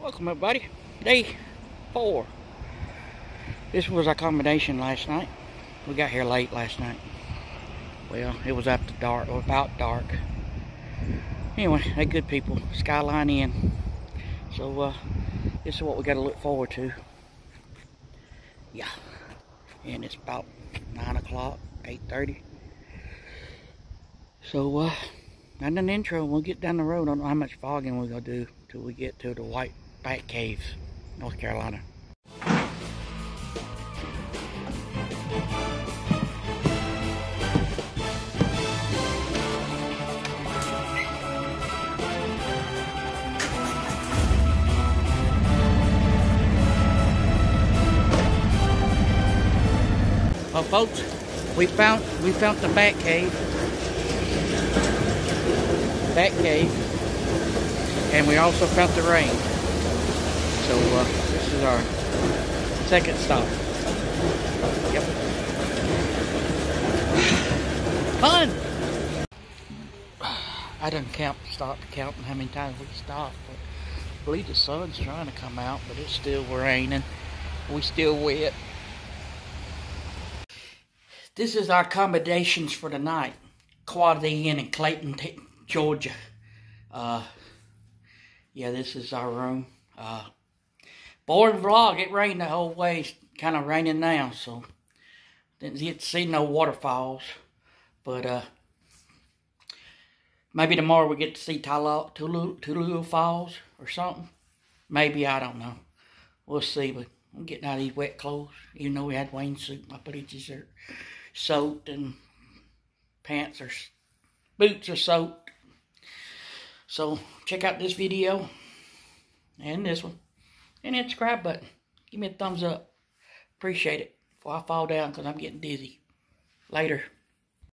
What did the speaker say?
Welcome everybody. Day 4. This was our accommodation last night. We got here late last night. Well, it was after dark, or about dark. Anyway, they're good people. Skyline Inn. So this is what we got to look forward to. Yeah. And it's about 9 o'clock, 8:30. So not an intro. We'll get down the road. I don't know how much fogging we're gonna do till we get to the White Bat Caves, North Carolina. Well, folks, we found the Bat Cave. And we also found the rain. So this is our second stop. Yep. Fun! I didn't stop counting how many times we stopped, but I believe the sun's trying to come out, but it's still raining. We still wet. This is our accommodations for the night. Quality Inn in Clayton, Georgia. Yeah, this is our room. Boring vlog. It rained the whole way. It's kind of raining now, so didn't get to see no waterfalls. But maybe tomorrow we get to see Tulu Falls or something. Maybe, I don't know. We'll see. But I'm getting out of these wet clothes. Even though we had Wayne suit, my bleachers are soaked and boots are soaked. So check out this video and this one, and hit the subscribe button. Give me a thumbs up. Appreciate it before I fall down because I'm getting dizzy. Later.